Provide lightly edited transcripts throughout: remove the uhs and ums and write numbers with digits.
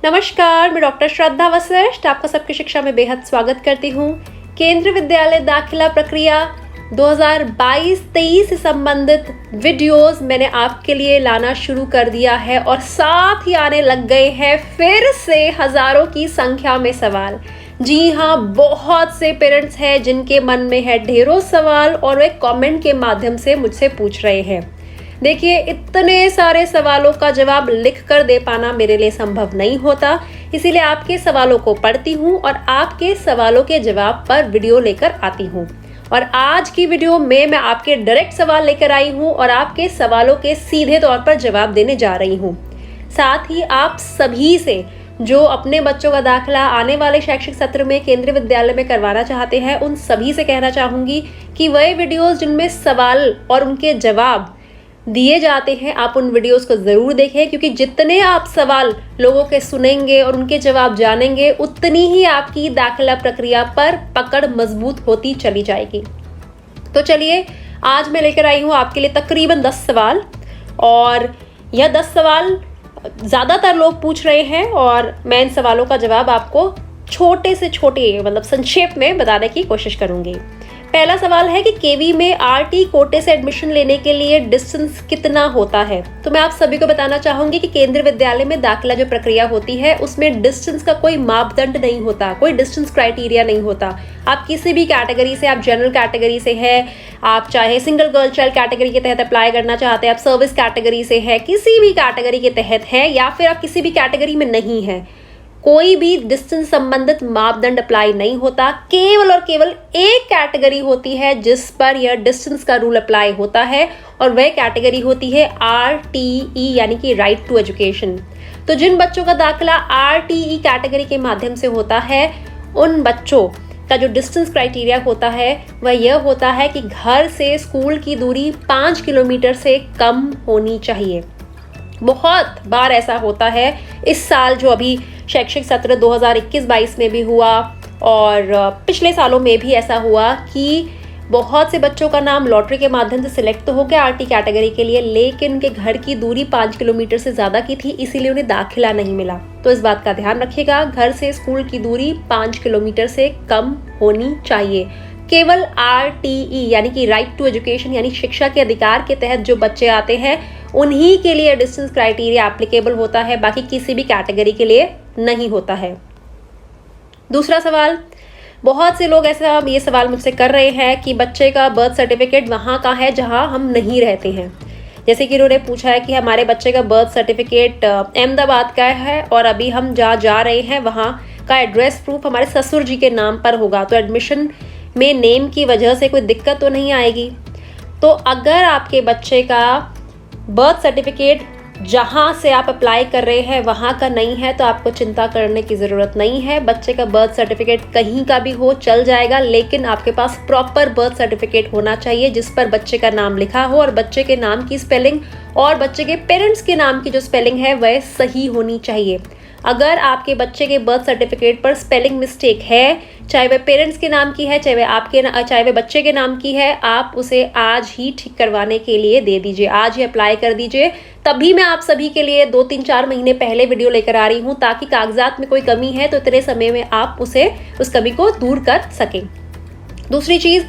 नमस्कार, मैं डॉक्टर श्रद्धा वशिष्ठ आपका सबकी शिक्षा में बेहद स्वागत करती हूँ। केंद्रीय विद्यालय दाखिला प्रक्रिया 2022-23 से संबंधित वीडियोस मैंने आपके लिए लाना शुरू कर दिया है और साथ ही आने लग गए हैं फिर से हजारों की संख्या में सवाल। जी हाँ, बहुत से पेरेंट्स हैं जिनके मन में है ढेरों सवाल और वे कमेंट के माध्यम से मुझसे पूछ रहे हैं। देखिए, इतने सारे सवालों का जवाब लिख कर दे पाना मेरे लिए संभव नहीं होता, इसीलिए आपके सवालों को पढ़ती हूँ और आपके सवालों के जवाब पर वीडियो लेकर आती हूँ। और आज की वीडियो में मैं आपके डायरेक्ट सवाल लेकर आई हूँ और आपके सवालों के सीधे तौर पर जवाब देने जा रही हूँ। साथ ही आप सभी से जो अपने बच्चों का दाखिला आने वाले शैक्षिक सत्र में केंद्रीय विद्यालय में करवाना चाहते हैं, उन सभी से कहना चाहूँगी कि वह वीडियोस जिनमें सवाल और उनके जवाब दिए जाते हैं, आप उन वीडियोस को ज़रूर देखें, क्योंकि जितने आप सवाल लोगों के सुनेंगे और उनके जवाब जानेंगे, उतनी ही आपकी दाखिला प्रक्रिया पर पकड़ मजबूत होती चली जाएगी। तो चलिए, आज मैं लेकर आई हूँ आपके लिए तकरीबन 10 सवाल, और यह 10 सवाल ज़्यादातर लोग पूछ रहे हैं और मैं इन सवालों का जवाब आपको छोटे से छोटे मतलब संक्षेप में बताने की कोशिश करूँगी। पहला सवाल है कि केवी में आरटी कोटे से एडमिशन लेने के लिए डिस्टेंस कितना होता है। तो मैं आप सभी को बताना चाहूंगी कि केंद्रीय विद्यालय में दाखिला जो प्रक्रिया होती है उसमें डिस्टेंस का कोई मापदंड नहीं होता, कोई डिस्टेंस क्राइटेरिया नहीं होता। आप किसी भी कैटेगरी से, आप जनरल कैटेगरी से है, आप चाहे सिंगल गर्ल चाइल्ड कैटेगरी के तहत अप्लाई करना चाहते हैं, आप सर्विस कैटेगरी से है, किसी भी कैटेगरी के तहत है, या फिर आप किसी भी कैटेगरी में नहीं है, कोई भी डिस्टेंस संबंधित मापदंड अप्लाई नहीं होता। केवल और केवल एक कैटेगरी होती है जिस पर यह डिस्टेंस का रूल अप्लाई होता है, और वह कैटेगरी होती है RTE यानी कि राइट टू एजुकेशन। तो जिन बच्चों का दाखिला RTE कैटेगरी के माध्यम से होता है, उन बच्चों का जो डिस्टेंस क्राइटेरिया होता है वह यह होता है कि घर से स्कूल की दूरी 5 किलोमीटर से कम होनी चाहिए। बहुत बार ऐसा होता है, इस साल जो अभी शैक्षिक सत्र 2021-22 में भी हुआ और पिछले सालों में भी ऐसा हुआ कि बहुत से बच्चों का नाम लॉटरी के माध्यम से सिलेक्ट तो हो गया आरटी कैटेगरी के लिए, लेकिन उनके घर की दूरी 5 किलोमीटर से ज़्यादा की थी, इसीलिए उन्हें दाखिला नहीं मिला। तो इस बात का ध्यान रखिएगा, घर से स्कूल की दूरी 5 किलोमीटर से कम होनी चाहिए। केवल RTE यानी कि राइट टू एजुकेशन यानी शिक्षा के अधिकार के तहत जो बच्चे आते हैं उन्हीं के लिए डिस्टेंस क्राइटेरिया एप्लीकेबल होता है, बाकी किसी भी कैटेगरी के लिए नहीं होता है। दूसरा सवाल, बहुत से लोग ऐसा ये सवाल मुझसे कर रहे हैं कि बच्चे का बर्थ सर्टिफिकेट वहाँ का है जहाँ हम नहीं रहते हैं। जैसे कि उन्होंने पूछा है कि हमारे बच्चे का बर्थ सर्टिफिकेट अहमदाबाद का है और अभी हम जहाँ जा रहे हैं वहाँ का एड्रेस प्रूफ हमारे ससुर जी के नाम पर होगा, तो एडमिशन में नेम की वजह से कोई दिक्कत तो नहीं आएगी। तो अगर आपके बच्चे का बर्थ सर्टिफिकेट जहाँ से आप अप्लाई कर रहे हैं वहाँ का नहीं है तो आपको चिंता करने की ज़रूरत नहीं है। बच्चे का बर्थ सर्टिफिकेट कहीं का भी हो चल जाएगा, लेकिन आपके पास प्रॉपर बर्थ सर्टिफिकेट होना चाहिए जिस पर बच्चे का नाम लिखा हो और बच्चे के नाम की स्पेलिंग और बच्चे के पेरेंट्स के नाम की जो स्पेलिंग है वह सही होनी चाहिए। अगर आपके बच्चे के बर्थ सर्टिफिकेट पर स्पेलिंग मिस्टेक है, चाहे वह पेरेंट्स के नाम की है, चाहे वह बच्चे के नाम की है, आप उसे आज ही ठीक करवाने के लिए दे दीजिए, आज ही अप्लाई कर दीजिए। तभी मैं आप सभी के लिए 2-3-4 महीने पहले वीडियो लेकर आ रही हूँ, ताकि कागजात में कोई कमी है तो इतने समय में आप उस कमी को दूर कर सकें। दूसरी चीज़,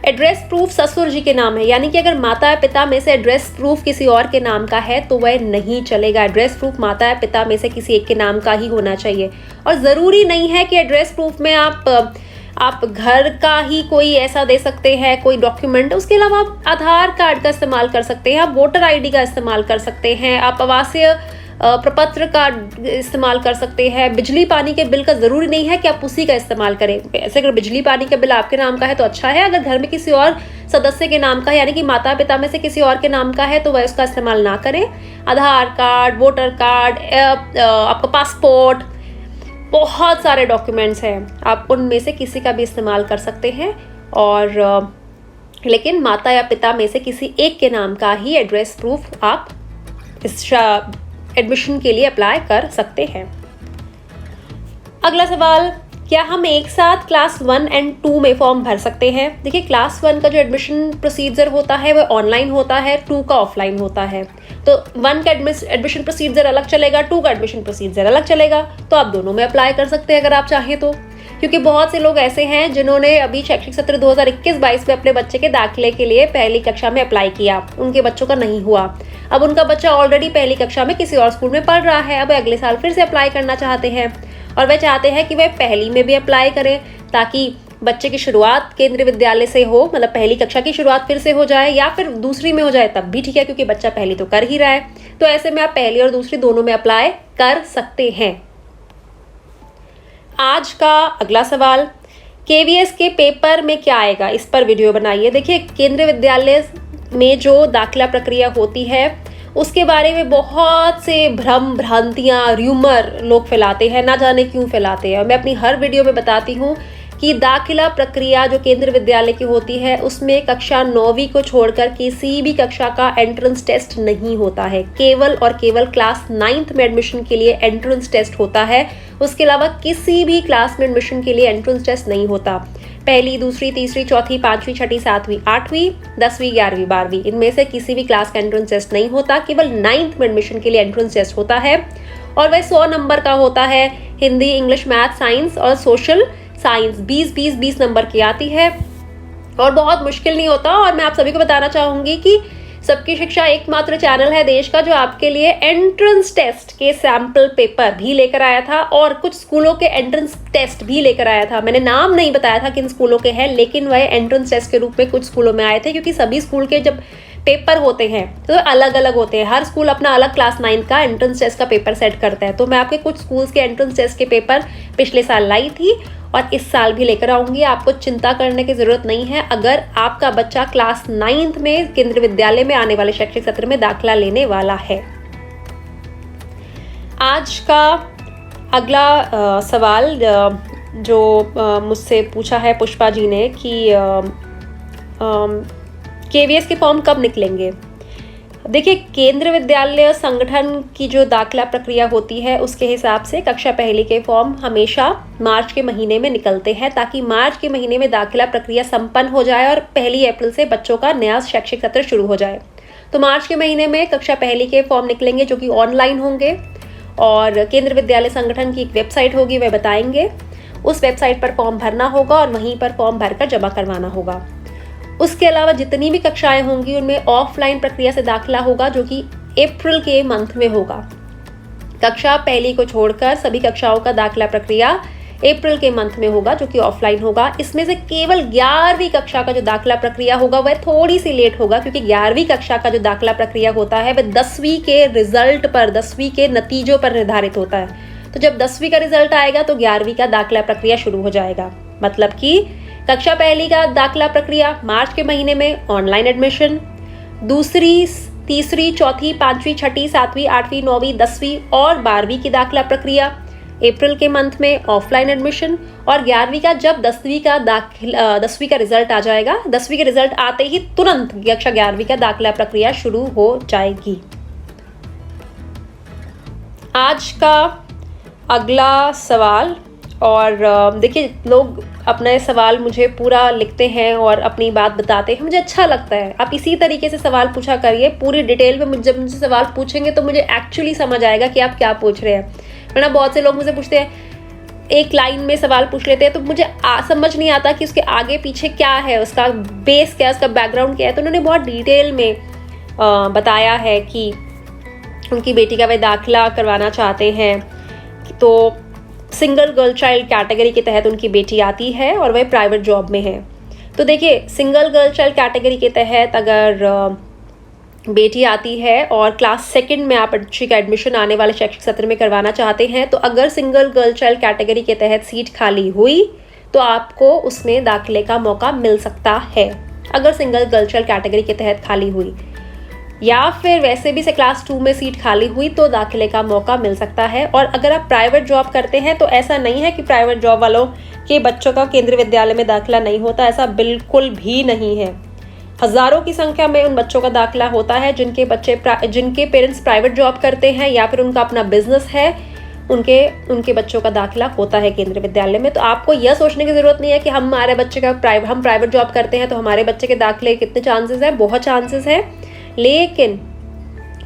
एड्रेस प्रूफ ससुर जी के नाम है, यानी कि अगर माता या पिता में से एड्रेस प्रूफ किसी और के नाम का है तो वह नहीं चलेगा। एड्रेस प्रूफ माता या पिता में से किसी एक के नाम का ही होना चाहिए। और ज़रूरी नहीं है कि एड्रेस प्रूफ में आप घर का ही कोई ऐसा दे सकते हैं, कोई डॉक्यूमेंट। उसके अलावा आप आधार कार्ड का इस्तेमाल कर सकते हैं, आप वोटर ID का इस्तेमाल कर सकते हैं, आप आवासीय प्रपत्र का इस्तेमाल कर सकते हैं। बिजली पानी के बिल का ज़रूरी नहीं है कि आप उसी का इस्तेमाल करें। ऐसे अगर बिजली पानी का बिल आपके नाम का है तो अच्छा है, अगर घर में किसी और सदस्य के नाम का है यानी कि माता पिता में से किसी और के नाम का है तो वह उसका इस्तेमाल ना करें। आधार कार्ड, वोटर कार्ड, आपका पासपोर्ट, बहुत सारे डॉक्यूमेंट्स हैं, आप उनमें से किसी का भी इस्तेमाल कर सकते हैं। और लेकिन माता या पिता में से किसी एक के नाम का ही एड्रेस प्रूफ आप इस एडमिशन के लिए अप्लाई कर सकते हैं। अगला सवाल, क्या हम एक साथ क्लास 1 और 2 में फॉर्म भर सकते हैं? देखिए, क्लास 1 का जो एडमिशन प्रोसीजर होता है वह ऑनलाइन होता है, 2 का ऑफलाइन होता है। तो 1 का एडमिशन प्रोसीजर अलग चलेगा, 2 का एडमिशन प्रोसीजर अलग चलेगा। तो आप दोनों में अप्लाई कर सकते हैं अगर आप चाहें तो, क्योंकि बहुत से लोग ऐसे हैं जिन्होंने अभी शैक्षिक सत्र 2021-22 में अपने बच्चे के दाखिले के लिए पहली कक्षा में अप्लाई किया, उनके बच्चों का नहीं हुआ। अब उनका बच्चा ऑलरेडी पहली कक्षा में किसी और स्कूल में पढ़ रहा है, अब अगले साल फिर से अप्लाई करना चाहते हैं और वह चाहते हैं कि वह पहली में भी अप्लाई करें ताकि बच्चे की शुरुआत केंद्रीय विद्यालय से हो, मतलब पहली कक्षा की शुरुआत फिर से हो जाए, या फिर दूसरी में हो जाए तब भी ठीक है, क्योंकि बच्चा पहली तो कर ही रहा है। तो ऐसे में आप पहली और दूसरी दोनों में अप्लाई कर सकते हैं। आज का अगला सवाल, केवीएस के पेपर में क्या आएगा, इस पर वीडियो बनाइए। देखिए, केंद्रीय विद्यालय में जो दाखिला प्रक्रिया होती है उसके बारे में बहुत से भ्रम भ्रांतियां, र्यूमर लोग फैलाते हैं, ना जाने क्यों फैलाते हैं। और मैं अपनी हर वीडियो में बताती हूँ कि दाखिला प्रक्रिया जो केंद्रीय विद्यालय की होती है उसमें कक्षा 9वीं को छोड़कर किसी भी कक्षा का एंट्रेंस टेस्ट नहीं होता है। केवल और केवल क्लास 9th में एडमिशन के लिए एंट्रेंस टेस्ट होता है, उसके अलावा किसी भी क्लास में एडमिशन के लिए एंट्रेंस टेस्ट नहीं होता। पहली, दूसरी, तीसरी, चौथी, 5वीं, 6ठी, 7वीं, 8वीं, 10वीं, 11वीं, 12वीं, इनमें से किसी भी क्लास का एंट्रेंस टेस्ट नहीं होता। केवल 9th में एडमिशन के लिए एंट्रेंस टेस्ट होता है और वह 100 नंबर का होता है। हिंदी, इंग्लिश, मैथ, साइंस और सोशल साइंस 20 नंबर की आती है और बहुत मुश्किल नहीं होता। और मैं आप सभी को बताना चाहूंगी कि सबकी शिक्षा एकमात्र चैनल है देश का जो आपके लिए एंट्रेंस टेस्ट के सैंपल पेपर भी लेकर आया था और कुछ स्कूलों के एंट्रेंस टेस्ट भी लेकर आया था। मैंने नाम नहीं बताया था किन स्कूलों के हैं, लेकिन वह एंट्रेंस टेस्ट के रूप में कुछ स्कूलों में आए थे, क्योंकि सभी स्कूल के जब पेपर होते हैं तो अलग अलग होते हैं। हर स्कूल अपना अलग क्लास 9 का एंट्रेंस टेस्ट का पेपर सेट करता है। तो मैं आपके कुछ स्कूल्स के एंट्रेंस टेस्ट के पेपर पिछले साल लाई थी और इस साल भी लेकर आऊंगी। आपको चिंता करने की जरूरत नहीं है अगर आपका बच्चा क्लास 9th में केंद्रीय विद्यालय में आने वाले शैक्षिक सत्र में दाखिला लेने वाला है। आज का अगला सवाल जो मुझसे पूछा है पुष्पा जी ने कि केवीएस के फॉर्म कब निकलेंगे। देखिए, केंद्रीय विद्यालय संगठन की जो दाखिला प्रक्रिया होती है उसके हिसाब से कक्षा पहली के फॉर्म हमेशा मार्च के महीने में निकलते हैं, ताकि मार्च के महीने में दाखिला प्रक्रिया संपन्न हो जाए और 1 अप्रैल से बच्चों का नया शैक्षिक सत्र शुरू हो जाए। तो मार्च के महीने में कक्षा पहली के फॉर्म निकलेंगे जो कि ऑनलाइन होंगे और केंद्रीय विद्यालय संगठन की एक वेबसाइट होगी, वह बताएंगे। उस वेबसाइट पर फॉर्म भरना होगा और वहीं पर फॉर्म भरकर जमा करवाना होगा। उसके अलावा जितनी भी कक्षाएं होंगी उनमें ऑफलाइन प्रक्रिया से दाखिला होगा जो कि अप्रैल के मंथ में होगा। कक्षा पहली को छोड़कर सभी कक्षाओं का दाखिला प्रक्रिया अप्रैल के मंथ में होगा जो कि ऑफलाइन होगा। इसमें से केवल 11वीं कक्षा का जो दाखिला प्रक्रिया होगा वह थोड़ी सी लेट होगा, क्योंकि 11वीं कक्षा का जो दाखिला प्रक्रिया होता है वह 10वीं के रिजल्ट पर, 10वीं के नतीजों पर निर्धारित होता है। तो जब 10वीं का रिजल्ट आएगा तो 11वीं का दाखिला प्रक्रिया शुरू हो जाएगा। मतलब कि कक्षा पहली का दाखिला प्रक्रिया मार्च के महीने में ऑनलाइन एडमिशन, दूसरी, तीसरी, चौथी, 5वीं, 6ठी, 7वीं, 8वीं, 9वीं, 10वीं और 12वीं की दाखिला प्रक्रिया अप्रैल के मंथ में ऑफलाइन एडमिशन, और 11वीं का जब 10वीं का रिजल्ट आ जाएगा, 10वीं के रिजल्ट आते ही तुरंत कक्षा 11वीं का दाखिला प्रक्रिया शुरू हो जाएगी। आज का अगला सवाल, और देखिए, लोग अपना सवाल मुझे पूरा लिखते हैं और अपनी बात बताते हैं, मुझे अच्छा लगता है। आप इसी तरीके से सवाल पूछा करिए, पूरी डिटेल में जब मुझसे सवाल पूछेंगे तो मुझे एक्चुअली समझ आएगा कि आप क्या पूछ रहे हैं। वरना बहुत से लोग मुझसे पूछते हैं, एक लाइन में सवाल पूछ लेते हैं तो मुझे समझ नहीं आता कि उसके आगे पीछे क्या है, उसका बेस क्या है, उसका बैकग्राउंड क्या है। तो उन्होंने बहुत डिटेल में बताया है कि उनकी बेटी का वे दाखिला करवाना चाहते हैं, तो सिंगल गर्ल चाइल्ड कैटेगरी के तहत उनकी बेटी आती है और वह प्राइवेट जॉब में है। तो देखिए, सिंगल गर्ल चाइल्ड कैटेगरी के तहत अगर बेटी आती है और क्लास 2 में आप बच्ची का एडमिशन आने वाले शैक्षिक सत्र में करवाना चाहते हैं, तो अगर सिंगल गर्ल चाइल्ड कैटेगरी के तहत सीट खाली हुई तो आपको उसमें दाखिले का मौका मिल सकता है। अगर सिंगल गर्ल चाइल्ड कैटेगरी के तहत खाली हुई, या फिर वैसे भी से क्लास 2 में सीट खाली हुई तो दाखिले का मौका मिल सकता है। और अगर आप प्राइवेट जॉब करते हैं तो ऐसा नहीं है कि प्राइवेट जॉब वालों के बच्चों का केंद्रीय विद्यालय में दाखिला नहीं होता, ऐसा बिल्कुल भी नहीं है। हजारों की संख्या में उन बच्चों का दाखिला होता है जिनके पेरेंट्स प्राइवेट जॉब करते हैं या फिर उनका अपना बिजनेस है, उनके बच्चों का दाखिला होता है केंद्रीय विद्यालय में। तो आपको यह सोचने की जरूरत नहीं है कि हम प्राइवेट जॉब करते हैं तो हमारे बच्चे के दाखिले कितने चांसेस है, बहुत चांसेस है। लेकिन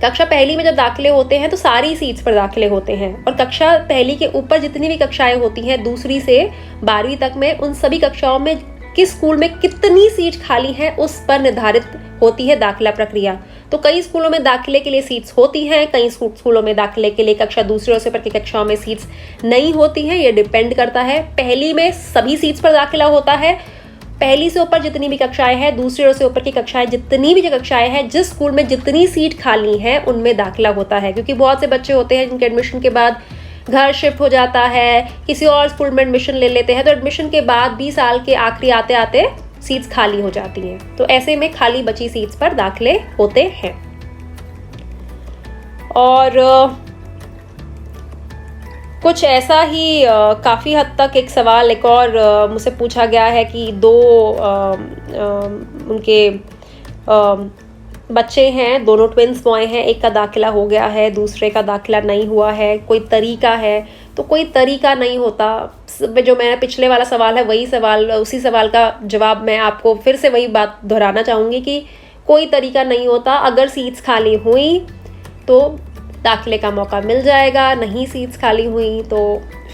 कक्षा पहली में जब दाखिले होते हैं तो सारी सीट्स पर दाखिले होते हैं, और कक्षा पहली के ऊपर जितनी भी कक्षाएं होती हैं 2री से 12वीं तक में, उन सभी कक्षाओं में किस स्कूल में कितनी सीट खाली है उस पर निर्धारित होती है दाखिला प्रक्रिया। तो कई स्कूलों में दाखिले के लिए सीट्स होती हैं, कई स्कूलों में दाखिले के लिए कक्षा 2री और उससे ऊपर की कक्षाओं में सीट्स नहीं होती हैं। ये डिपेंड करता है। पहली में सभी सीट्स पर दाखिला होता है। पहली से ऊपर जितनी भी कक्षाएं हैं, 2री और उससे ऊपर की कक्षाएं जितनी भी कक्षाएं हैं, जिस स्कूल में जितनी सीट खाली हैं उनमें दाखिला होता है। क्योंकि बहुत से बच्चे होते हैं जिनके एडमिशन के बाद घर शिफ्ट हो जाता है, किसी और स्कूल में एडमिशन ले लेते हैं, तो एडमिशन के बाद 20 साल के आखिरी आते आते सीट्स खाली हो जाती हैं। तो ऐसे में खाली बची सीट्स पर दाखिले होते हैं। और कुछ ऐसा ही काफ़ी हद तक एक सवाल एक और मुझसे पूछा गया है कि 2 उनके बच्चे हैं, दोनों ट्विंस बॉय हैं, एक का दाखिला हो गया है, दूसरे का दाखिला नहीं हुआ है, कोई तरीका है? तो कोई तरीका नहीं होता। जो मेरा पिछले वाला सवाल है वही सवाल, उसी सवाल का जवाब मैं आपको फिर से वही बात दोहराना चाहूँगी कि कोई तरीका नहीं होता। अगर सीट्स खाली हुई तो दाखिले का मौका मिल जाएगा, नहीं सीट्स खाली हुई तो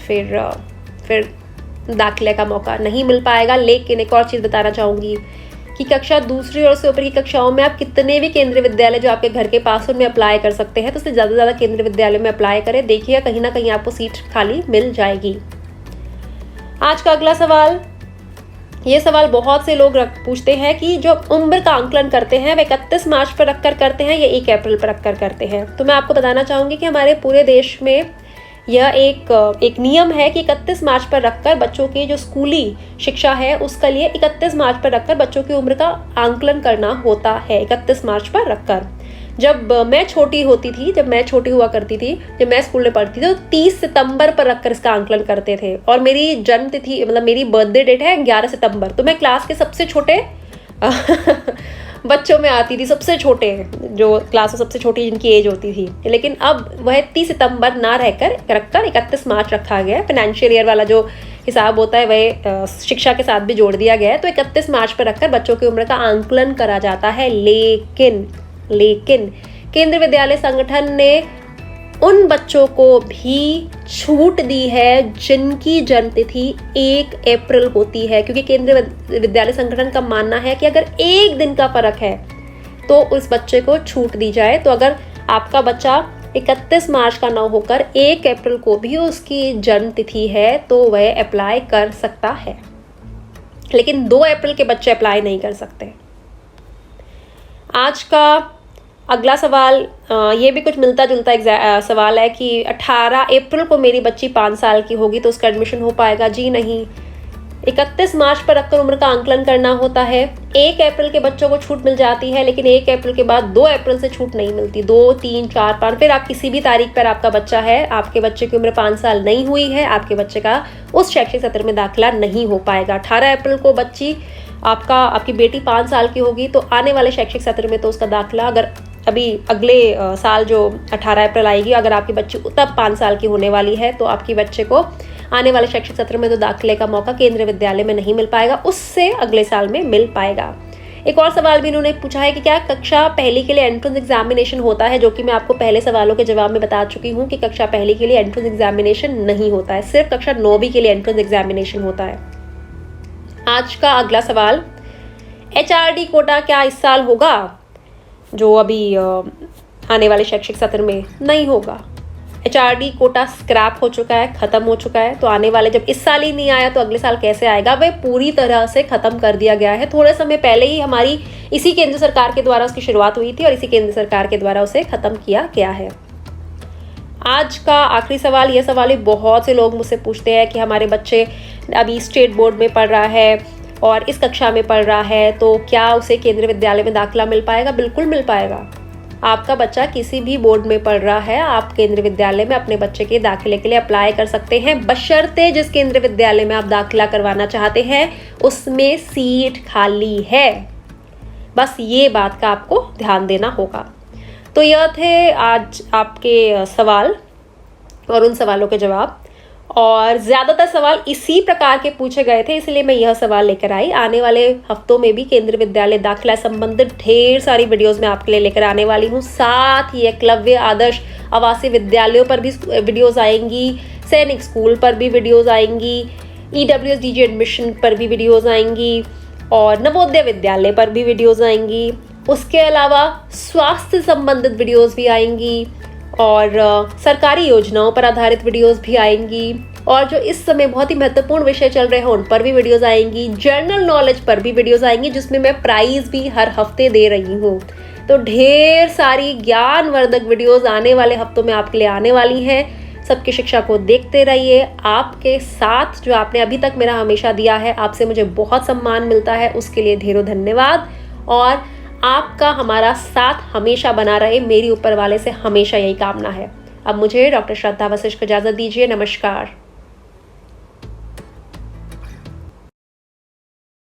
फिर दाखिले का मौका नहीं मिल पाएगा। लेकिन एक और चीज़ बताना चाहूँगी कि कक्षा 2री और उससे ऊपर की कक्षाओं में आप कितने भी केंद्रीय विद्यालय जो आपके घर के पास उनमें अप्लाई कर सकते हैं, तो उससे ज़्यादा से ज़्यादा केंद्रीय विद्यालय में अप्लाई करें। देखिएगा कहीं ना कहीं आपको सीट खाली मिल जाएगी। आज का अगला सवाल, ये सवाल बहुत से लोग पूछते हैं कि जो उम्र का आंकलन करते हैं वे 31 मार्च पर रखकर करते हैं या 1 अप्रैल पर रखकर करते हैं। तो मैं आपको बताना चाहूँगी कि हमारे पूरे देश में यह एक नियम है कि 31 मार्च पर रखकर बच्चों की जो स्कूली शिक्षा है उसके लिए 31 मार्च पर रखकर बच्चों की उम्र का आंकलन करना होता है। 31 मार्च पर रखकर। जब मैं छोटी हुआ करती थी, जब मैं स्कूल में पढ़ती थी, तो 30 सितंबर पर रखकर इसका आंकलन करते थे। और मेरी जन्म तिथि मतलब मेरी बर्थडे डेट है 11 सितंबर, तो मैं क्लास के सबसे छोटे बच्चों में आती थी, सबसे छोटे, जो क्लास में सबसे छोटी जिनकी एज होती थी। लेकिन अब वह 30 सितंबर ना रखकर 31 मार्च रखा गया है। फाइनेंशियल ईयर वाला जो हिसाब होता है वह शिक्षा के साथ भी जोड़ दिया गया है। तो 31 मार्च पर रखकर बच्चों की उम्र का आंकलन करा जाता है। लेकिन केंद्रीय विद्यालय संगठन ने उन बच्चों को भी छूट दी है जिनकी जन्म तिथि 1 अप्रैल होती है, क्योंकि केंद्रीय विद्यालय संगठन का मानना है कि अगर 1 दिन का फर्क है तो उस बच्चे को छूट दी जाए। तो अगर आपका बच्चा 31 मार्च का ना होकर 1 अप्रैल को भी उसकी जन्म तिथि है तो वह अप्लाई कर सकता है, लेकिन 2 अप्रैल के बच्चे अप्लाई नहीं कर सकते। आज का अगला सवाल ये भी कुछ मिलता जुलता सवाल है कि 18 अप्रैल को मेरी बच्ची 5 साल की होगी तो उसका एडमिशन हो पाएगा? जी नहीं। 31 मार्च पर रखकर उम्र का आंकलन करना होता है। 1 अप्रैल के बच्चों को छूट मिल जाती है, लेकिन 1 अप्रैल के बाद 2 अप्रैल से छूट नहीं मिलती। 2, 3, 4, 5 फिर आप किसी भी तारीख पर आपका बच्चा है, आपके बच्चे की उम्र 5 साल नहीं हुई है, आपके बच्चे का उस शैक्षिक सत्र में दाखिला नहीं हो पाएगा। 18 अप्रैल को आपकी बेटी 5 साल की होगी तो आने वाले शैक्षिक सत्र में तो उसका दाखिला, अगर अभी अगले साल जो 18 अप्रैल आएगी, अगर आपकी बच्ची तब 5 साल की होने वाली है तो आपकी बच्चे को आने वाले शैक्षिक सत्र में तो दाखिले का मौका केंद्रीय विद्यालय में नहीं मिल पाएगा, उससे अगले साल में मिल पाएगा। एक और सवाल भी इन्होंने पूछा है कि क्या कक्षा पहली के लिए एंट्रेंस एग्जामिनेशन होता है, जो कि मैं आपको पहले सवालों के जवाब में बता चुकी हूँ कि कक्षा पहली के लिए एंट्रेंस एग्जामिनेशन नहीं होता है, सिर्फ कक्षा 9वीं के लिए एंट्रेंस एग्जामिनेशन होता है। आज का अगला सवाल, HRD कोटा क्या इस साल होगा? जो अभी आने वाले शैक्षिक सत्र में नहीं होगा। HRD कोटा स्क्रैप हो चुका है, ख़त्म हो चुका है। तो आने वाले, जब इस साल ही नहीं आया तो अगले साल कैसे आएगा? वह पूरी तरह से ख़त्म कर दिया गया है। थोड़े समय पहले ही हमारी इसी केंद्र सरकार के द्वारा उसकी शुरुआत हुई थी और इसी केंद्र सरकार के द्वारा उसे ख़त्म किया गया है। आज का आखिरी सवाल, यह सवाल ही बहुत से लोग मुझसे पूछते हैं कि हमारे बच्चे अभी स्टेट बोर्ड में पढ़ रहा है और इस कक्षा में पढ़ रहा है तो क्या उसे केंद्रीय विद्यालय में दाखिला मिल पाएगा? बिल्कुल मिल पाएगा। आपका बच्चा किसी भी बोर्ड में पढ़ रहा है, आप केंद्रीय विद्यालय में अपने बच्चे के दाखिले के लिए अप्लाई कर सकते हैं, बशर्ते जिस केंद्रीय विद्यालय में आप दाखिला करवाना चाहते हैं उसमें सीट खाली है। बस ये बात का आपको ध्यान देना होगा। तो यह थे आज आपके सवाल और उन सवालों के जवाब। और ज़्यादातर सवाल इसी प्रकार के पूछे गए थे, इसलिए मैं यह सवाल लेकर आई। आने वाले हफ्तों में भी केंद्रीय विद्यालय दाखिला संबंधित ढेर सारी वीडियोस मैं आपके लिए लेकर आने वाली हूँ। साथ ही एकलव्य आदर्श आवासीय विद्यालयों पर भी वीडियोस आएंगी, सैनिक स्कूल पर भी वीडियोस आएंगी, EWS-DG एडमिशन पर भी वीडियोस आएंगी और नवोदय विद्यालय पर भी वीडियोस आएंगी। उसके अलावा स्वास्थ्य संबंधित वीडियोस भी आएंगी और सरकारी योजनाओं पर आधारित वीडियोस भी आएंगी और जो इस समय बहुत ही महत्वपूर्ण विषय चल रहे हैं उन पर भी वीडियोस आएंगी। जनरल नॉलेज पर भी वीडियोस आएंगी जिसमें मैं प्राइज भी हर हफ्ते दे रही हूँ। तो ढेर सारी ज्ञानवर्धक वीडियोस आने वाले हफ्तों में आपके लिए आने वाली हैं। सबकी शिक्षा को देखते रहिए। आपके साथ जो आपने अभी तक मेरा हमेशा दिया है, आपसे मुझे बहुत सम्मान मिलता है, उसके लिए ढेरों धन्यवाद। और आपका हमारा साथ हमेशा बना रहे, मेरी ऊपर वाले से हमेशा यही कामना है। अब मुझे डॉक्टर श्रद्धा वशिष्ठ को इजाज़त दीजिए। नमस्कार।